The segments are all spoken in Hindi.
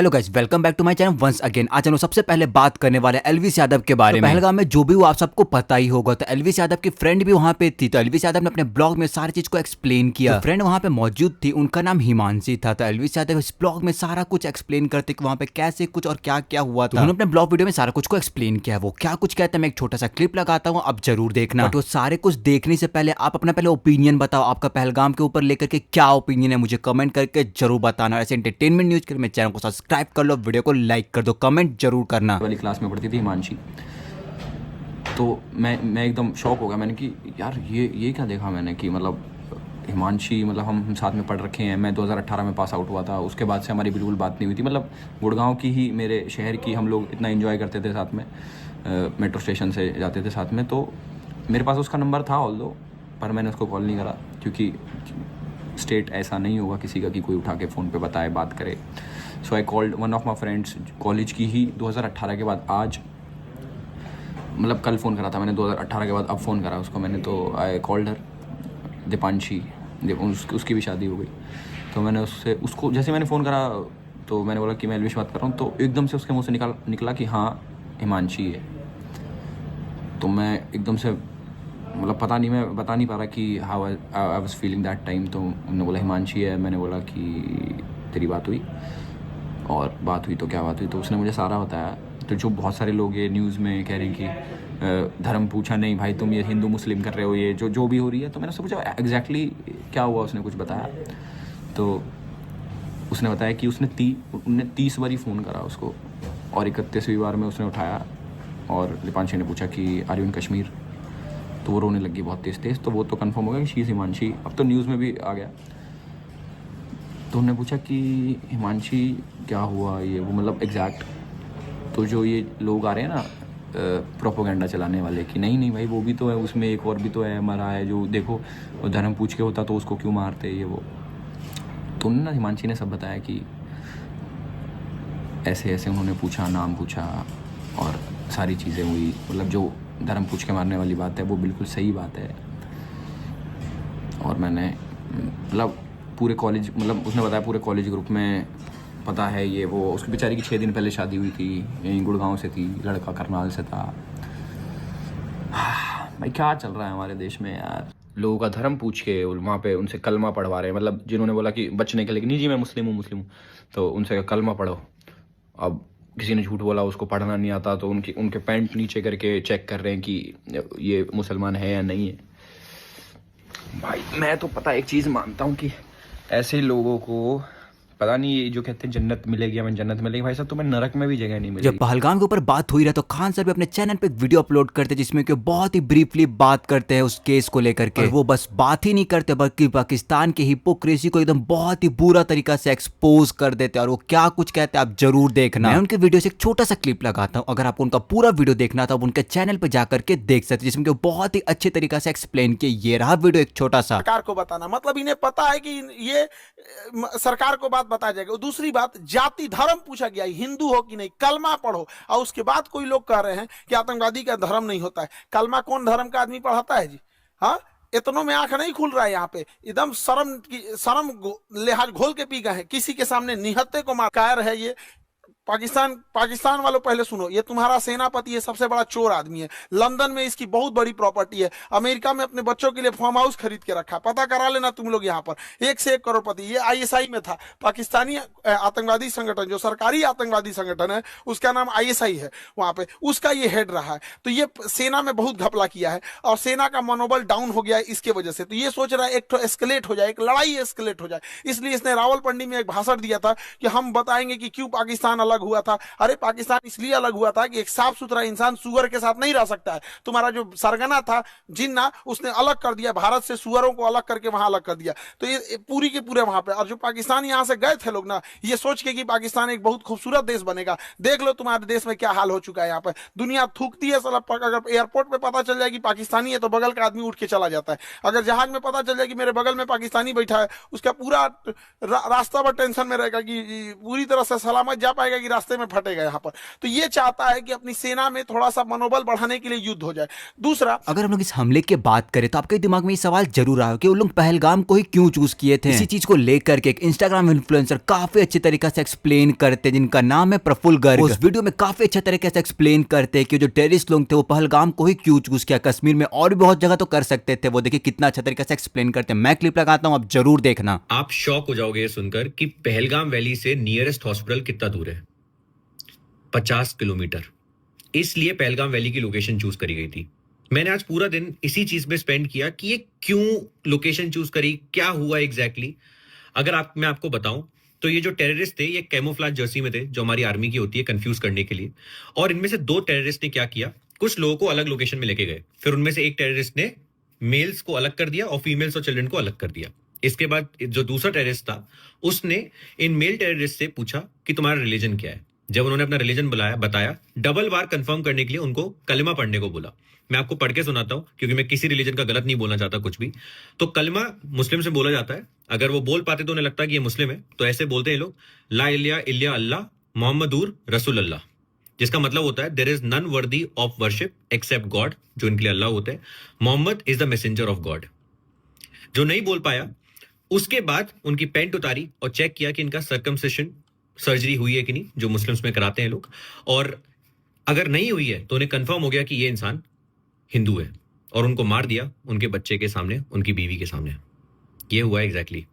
Hello guys, welcome back to my channel once again. आज हम लोग सबसे पहले बात करने वाले एलविस यादव के बारे में। पहलगाम में जो भी वो आप सबको पता ही होगा, तो एलविस यादव की फ्रेंड भी वहां पे थी। तो एलविस यादव ने अपने ब्लॉग में सारी चीज को एक्सप्लेन किया। तो फ्रेंड वहां पे मौजूद थी, उनका नाम हिमांशी था। तो एलविस यादव इस ब्लॉग में सारा कुछ एक्सप्लेन करते कि वहां पे कैसे कुछ और क्या क्या हुआ था। उन्होंने अपने ब्लॉग वीडियो में सारा कुछ को एक्सप्लेन किया। वो क्या कुछ कहते हैं, मैं एक छोटा सा क्लिप लगाता हूँ, आप जरूर देखना। बट वो सारे कुछ देखने से पहले आप अपना पहले ओपिनियन बताओ, आपका पहलगाम के ऊपर लेकर के क्या ओपिनियन है, मुझे कमेंट करके जरूर बताना। ऐसे एंटरटेनमेंट न्यूज के लिए मेरे चैनल को सब्सक्राइब कर लो, वीडियो को लाइक कर दो, कमेंट जरूर करना। वाली क्लास में पढ़ती थी हिमांशी। तो मैं एकदम शॉक हो गया। मैंने कि यार ये क्या देखा मैंने कि मतलब हिमांशी, मतलब हम साथ में पढ़ रखे हैं। मैं 2018 में पास आउट हुआ था, उसके बाद से हमारी बिल्कुल बात नहीं हुई थी। मतलब गुड़गांव की ही, मेरे शहर की, हम लोग इतना एंजॉय करते थे साथ में, मेट्रो स्टेशन से जाते थे साथ में। तो मेरे पास उसका नंबर था ऑल्दो, पर मैंने उसको कॉल नहीं करा क्योंकि स्टेट ऐसा नहीं होगा किसी का कि कोई उठा के फ़ोन पे बताए, बात करे। So I called one of my friends, college की ही, 2018 के बाद आज, मतलब कल फ़ोन करा था मैंने, 2018 के बाद अब फ़ोन करा उसको मैंने। तो आई कॉल्ड हर, दीपांशी, उसकी भी शादी हो गई। तो मैंने उसको जैसे मैंने फ़ोन करा तो मैंने बोला कि मैं एलविश बात कर रहा हूँ। तो एकदम से उसके मुँह से निकला कि हाँ हिमांशी है। तो मैं एकदम से, मतलब पता नहीं, मैं बता नहीं पा रहा कि how I was feeling that time. तो उन्होंने बोला हिमांशी है। मैंने बोला कि तेरी बात हुई, और बात हुई तो क्या बात हुई। तो उसने मुझे सारा बताया। तो जो बहुत सारे लोग ये न्यूज़ में कह रहे हैं कि धर्म पूछा, नहीं भाई तुम ये हिंदू मुस्लिम कर रहे हो, ये जो भी हो रही है। तो मैंने उससे पूछा एग्जैक्टली क्या हुआ, उसने कुछ बताया। तो उसने बताया कि उसने 30 बारी फ़ोन करा उसको, और 31वीं बार में उसने उठाया, और दीपांशी ने पूछा कि आर यू इन कश्मीर। तो वो रोने लगी बहुत तेज़। तो वो तो कंफर्म हो गया कि शी इज़ हिमांशी। अब तो न्यूज़ में भी आ गया। तो उन्होंने पूछा कि हिमांशी क्या हुआ, ये वो, मतलब एग्जैक्ट। तो जो ये लोग आ रहे हैं ना प्रोपोगेंडा चलाने वाले, कि नहीं नहीं भाई वो भी तो है, उसमें एक और भी तो है, मरा है, जो देखो वो धर्म पूछ के होता तो उसको क्यों मारते, ये वो। तो उन्होंने, हिमांशी ने सब बताया कि ऐसे ऐसे उन्होंने पूछा, नाम पूछा, और सारी चीज़ें हुई। मतलब जो धर्म पूछ के मारने वाली बात है वो बिल्कुल सही बात है। और मैंने, मतलब पूरे कॉलेज, मतलब उसने बताया पूरे कॉलेज ग्रुप में पता है ये वो। उसकी बेचारी की 6 दिन पहले शादी हुई थी, यहीं गुड़गांव से थी, लड़का करनाल से था। भाई क्या चल रहा है हमारे देश में यार। लोगों का धर्म पूछ के वहाँ पे उनसे कलमा पढ़वा रहे हैं। मतलब जिन्होंने बोला कि बचने के लिए, नहीं जी मैं मुस्लिम हूँ, तो उनसे कलमा पढ़ो। अब किसी ने झूठ बोला, उसको पढ़ना नहीं आता, तो उनके पैंट नीचे करके चेक कर रहे हैं कि ये मुसलमान है या नहीं है। भाई मैं तो पता एक चीज़ मानता हूँ कि ऐसे लोगों को, पता नहीं ये जो कहते हैं जन्नत मिलेगी, हमें जन्नत मिलेगी, भाई साहब तुम्हें नरक में भी जगह नहीं मिलेगी। जब पहलगाम के ऊपर बात हुई रहा तो खान सर भी अपने चैनल पे एक वीडियो अपलोड करते जिसमें कि बहुत ही ब्रीफली बात करते हैं उस केस को लेकर के। और वो बस बात ही नहीं करते बल्कि पाकिस्तान की हिपोक्रेसी को एकदम बहुत ही बुरा तरीका से एक्सपोज कर देते हैं। और वो क्या कुछ कहते हैं आप जरूर देखना। मैं उनके वीडियो से एक छोटा सा क्लिप लगाता हूँ, अगर आपको उनका पूरा वीडियो देखना था, उनके चैनल पे जाकर के देख सकते, जिसमें कि बहुत ही अच्छे तरीका से एक्सप्लेन किया। ये रहा वीडियो एक छोटा सा। सरकार को बताना, मतलब इन्हें पता है कि ये सरकार को बात बताया जाएगा। दूसरी बात, जाति धर्म पूछा गया, हिंदू हो कि नहीं, कलमा पढ़ो। और उसके बाद कोई लोग कह रहे हैं कि आतंकवादी का धर्म नहीं होता है। कलमा कौन धर्म का आदमी पढ़ाता है जी? हाँ, इतनों में आंख नहीं खुल रहा है यहाँ पे। एकदम शर्म लिहाज घोल के पी गए हैं। किसी के सामने निहत्ते को मार कायर है ये। पाकिस्तान वालों पहले सुनो, ये तुम्हारा सेनापति, ये सबसे बड़ा चोर आदमी है। लंदन में इसकी बहुत बड़ी प्रॉपर्टी है। अमेरिका में अपने बच्चों के लिए फार्म हाउस खरीद के रखा, पता करा लेना तुम लोग। यहाँ पर 1 से 1 करोड़पति। ये आईएसआई में था, पाकिस्तानी आतंकवादी संगठन, जो सरकारी आतंकवादी संगठन है उसका नाम आईएसआई है, वहां पे उसका ये हेड रहा है। तो ये सेना में बहुत घपला किया है, और सेना का मनोबल डाउन हो गया है इसके वजह से। तो ये सोच रहा है एक तो एस्केलेट हो जाए, एक लड़ाई एस्केलेट हो जाए। इसलिए इसने रावलपिंडी में एक भाषण दिया था कि हम बताएंगे कि क्यों पाकिस्तान अलग हुआ था। अरे पाकिस्तान इसलिए अलग हुआ था कि एक साफ सुथरा इंसान सुअर के साथ नहीं रह सकता है। तुम्हारा जो सरगना था जिन्ना, उसने अलग कर दिया भारत से, सुअरों को अलग करके वहां अलग कर दिया। तो ये पूरी के पूरे वहां पे, और जो पाकिस्तान यहां से गए थे लोग ना, ये सोच के कि पाकिस्तान एक बहुत खूबसूरत देश बनेगा। देख लो तुम्हारे देश में क्या हाल हो चुका है। यहाँ पे दुनिया थूकती है साला। अगर एयरपोर्ट पे पता चल जाए कि पाकिस्तानी है तो बगल का आदमी उठ के चला जाता है। अगर जहाज में पता चल जाए कि मेरे बगल में पाकिस्तानी बैठा है, उसका पूरा रास्ता पर टेंशन में रहेगा कि पूरी तरह से सलामत जा पाएगा कि रास्ते में फटेगा यहाँ पर। तो ये चाहता है कि अपनी सेना में थोड़ा सा मनोबल बढ़ाने के लिए युद्ध हो जाए। दूसरा, अगर हम लोग इस हमले की बात करें तो आपके दिमाग में ये सवाल जरूर आया कि वो लोग पहलगाम को ही क्यों चूज किए थे। इसी चीज को लेकर के एक इंस्टाग्राम इन्फ्लुएंसर काफी अच्छे तरीके से एक्सप्लेन करते हैं, जिनका नाम है प्रफुल्ल गर्ग। उस वीडियो में काफी अच्छे तरीके से एक्सप्लेन करते हैं कि जो टेररिस्ट लोग थे वो पहलगाम को ही क्यों चूज किया, कश्मीर में और भी बहुत जगह तो कर सकते थे। वो देखिए कितना अच्छा तरीके से एक्सप्लेन करते हैं। मैं क्लिप लगाता हूँ, आप जरूर देखना। आप शॉक हो जाओगे ये सुनकर कि पहलगाम वैली से नियरेस्ट हॉस्पिटल कितना दूर है। 50 किलोमीटर। इसलिए पहलगाम वैली की लोकेशन चूज करी गई थी। मैंने आज पूरा दिन इसी चीज में स्पेंड किया कि ये क्यों लोकेशन चूज करी, क्या हुआ एग्जैक्टली। अगर मैं आपको बताऊं तो ये जो टेररिस्ट थे ये कैमोफ्लेज जर्सी में थे, जो हमारी आर्मी की होती है कंफ्यूज करने के लिए। और इनमें से 2 टेररिस्ट ने क्या किया, कुछ लोगों को अलग लोकेशन में लेके गए। फिर उनमें से एक टेररिस्ट ने मेल्स को अलग कर दिया और फीमेल्स और चिल्ड्रन को अलग कर दिया। इसके बाद जो दूसरा टेररिस्ट था उसने इन मेल टेररिस्ट से पूछा कि तुम्हारा रिलीजन क्या है। जब उन्होंने अपना रिलीजन बताया, डबल बार कंफर्म करने के लिए उनको कलमा पढ़ने को बोला। मैं आपको पढ़ के सुनाता हूं क्योंकि मैं किसी रिलीजन का गलत नहीं बोलना चाहता कुछ भी। तो कलमा मुस्लिम से बोला जाता है। अगर वो बोल पाते तो उन्हें लगता है कि ये मुस्लिम है, तो ऐसे बोलते हैं लोग, ला इलाहा इल्ला अल्लाह मोहम्मदुर रसूल अल्लाह, जिसका मतलब होता है there is none worthy of worship except God, जो इनके लिए अल्लाह होते हैं। Mohammed is the messenger of God. जो नहीं बोल पाया, उसके बाद उनकी पैंट उतारी और चेक किया कि इनका सर्कमसिशन सर्जरी हुई है कि नहीं, जो मुस्लिम्स में कराते हैं लोग। और अगर नहीं हुई है तो उन्हें कंफर्म हो गया कि ये इंसान हिंदू है, और उनको मार दिया उनके बच्चे के सामने, उनकी बीवी के सामने। ये हुआ एग्जैक्टली।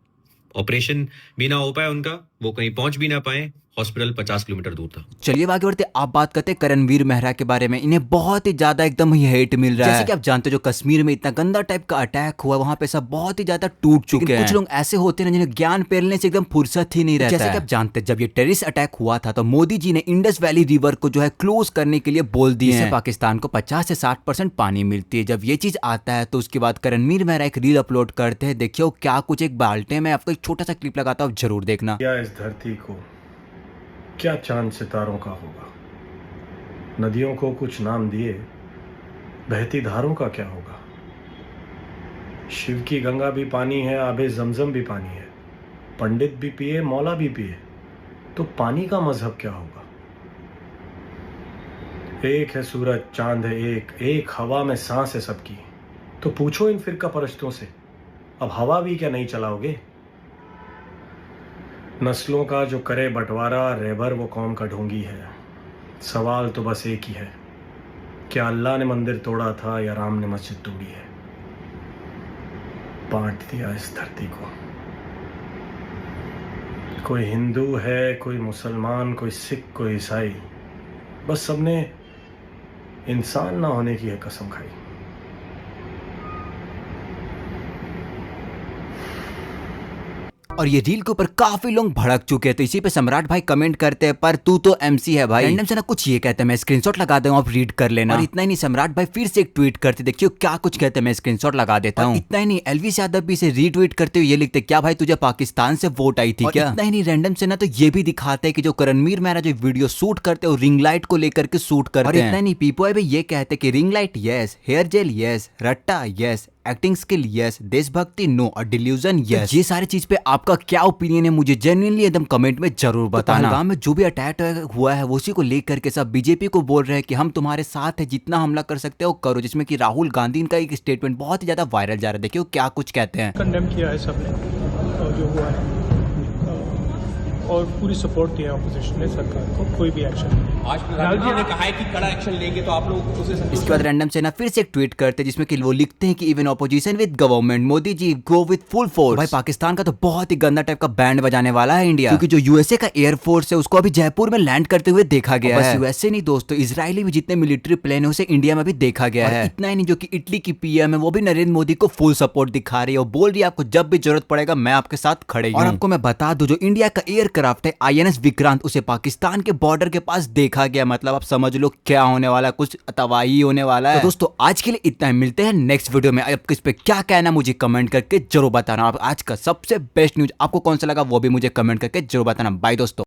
ऑपरेशन भी ना हो पाया उनका, वो कहीं पहुंच भी ना पाए, हॉस्पिटल 50 किलोमीटर दूर था। चलिए आगे बढ़ते, आप बात करते हैं करणवीर मेहरा के बारे में। इन्हें बहुत ही ज्यादा एकदम ही हेट मिल रहा है। जैसे कि आप जानते हो जो कश्मीर में इतना गंदा टाइप का अटैक हुआ, वहां पे सब बहुत ही ज्यादा टूट चुके हैं। कुछ लोग ऐसे होते हैं जिन्हें ज्ञान फैलने से एकदम फुर्सत ही नहीं रहता। जैसे कि आप जानते हैं जब ये टेररिस्ट अटैक हुआ था तो मोदी जी ने इंडस वैली रिवर को जो है क्लोज करने के लिए बोल दिया है। पाकिस्तान को 50 से 60% पानी मिलती है। जब ये चीज आता है तो उसके बाद करणवीर मेहरा एक रील अपलोड करते हैं। देखिए क्या कुछ एक बाल्टे में, आपको एक छोटा सा क्लिप लगाता हूँ, जरूर देखना। क्या इस धरती को क्या चांद सितारों का होगा, नदियों को कुछ नाम दिए, बहती धारों का क्या होगा। शिव की गंगा भी पानी है, आबे जमजम भी पानी है, पंडित भी पिए मौला भी पिए, तो पानी का मजहब क्या होगा। एक है सूरज चांद है एक हवा में सांस है सबकी, तो पूछो इन फिरका परस्तों से, अब हवा भी क्या नहीं चलाओगे। नस्लों का जो करे बंटवारा, रहबर वो कौम का ढोंगी है। सवाल तो बस एक ही है, क्या अल्लाह ने मंदिर तोड़ा था या राम ने मस्जिद तोड़ी है। बांट दिया इस धरती को, कोई हिंदू है, कोई मुसलमान, कोई सिख, कोई ईसाई, बस सबने इंसान ना होने की है कसम खाई। और ये रील के ऊपर काफी लोग भड़क चुके हैं। तो इसी पे सम्राट भाई कमेंट करते हैं, पर तू तो एमसी है भाई। रैंडम से ना कुछ ये कहते हैं, मैं स्क्रीनशॉट लगा दूंगा, आप रीड कर लेना। और इतना ही नहीं, सम्राट भाई फिर से एक ट्वीट करते, देखियो क्या कुछ कहते हैं, मैं स्क्रीनशॉट लगा देता हूँ। इतना ही नहीं, एलवीस यादव भी इसे रीट्वीट करते हुए ये लिखते, क्या भाई तुझे पाकिस्तान से वोट आई थी क्या। इतना ही नहीं, रैंडम से ना तो ये भी दिखाते हैं कि जो करणवीर मेहरा जो वीडियो शूट करते हैं रिंग लाइट को लेकर के शूट करते हैं। और इतना ही नहीं, पीपो भी ये कहते हैं कि ring light yes, hair gel yes, रट्टा यस, एक्टिंग स्किल यस, देशभक्ति नो, और डिल्यूजन यस। ये सारी चीज पे आपका क्या ओपिनियन है, मुझे जेन्युइनली एकदम कमेंट में जरूर बताना। पहलगाम में जो भी अटैक हुआ है उसी को लेकर के सब बीजेपी को बोल रहे हैं कि हम तुम्हारे साथ है, जितना हमला कर सकते हो करो। जिसमें कि राहुल गांधी का एक स्टेटमेंट बहुत ही ज्यादा वायरल जा रहा है, देखियो क्या कुछ कहते हैं। कंडेम किया है सबने जो हुआ है, और पूरी सपोर्ट दिया ऑपोजिशन ने सरकार को, कोई भी एक्शन नहीं। आज प्रधानमंत्री ने कहा है कि कड़ा एक्शन लेंगे, तो आप लोग उसे संतुष्ट। इसके बाद रैंडम से ना फिर से एक ट्वीट करते हैं जिसमें कि वो लिखते हैं कि even opposition with government Modi ji go with full force. भाई पाकिस्तान का तो बहुत ही गंदा टाइप का बैंड बजाने वाला है इंडिया, क्योंकि जो यूएसए का एयरफोर्स है उसको अभी जयपुर में लैंड करते हुए देखा गया है। यूएसए नहीं दोस्तों, इजरायली भी जितने मिलिट्री प्लेन है उसे इंडिया में भी देखा गया है। इतना ही नहीं, जो कि इटली की पीएम है वो भी नरेंद्र मोदी को फुल सपोर्ट दिखा रही है और बोल रही है आपको जब भी जरूरत पड़ेगा मैं आपके साथ खड़े हूं। और आपको मैं बता दूं, जो इंडिया का एयरक्राफ्ट है INS विक्रांत, उसे पाकिस्तान के बॉर्डर के पास देखा गया। मतलब आप समझ लो क्या होने वाला है, कुछ तबाही होने वाला है। तो दोस्तों आज के लिए इतना ही, मिलते हैं नेक्स्ट वीडियो में। आपको इस पे क्या कहना मुझे कमेंट करके जरूर बताना। आप आज का सबसे बेस्ट न्यूज आपको कौन सा लगा वो भी मुझे कमेंट करके जरूर बताना। बाय दोस्तों।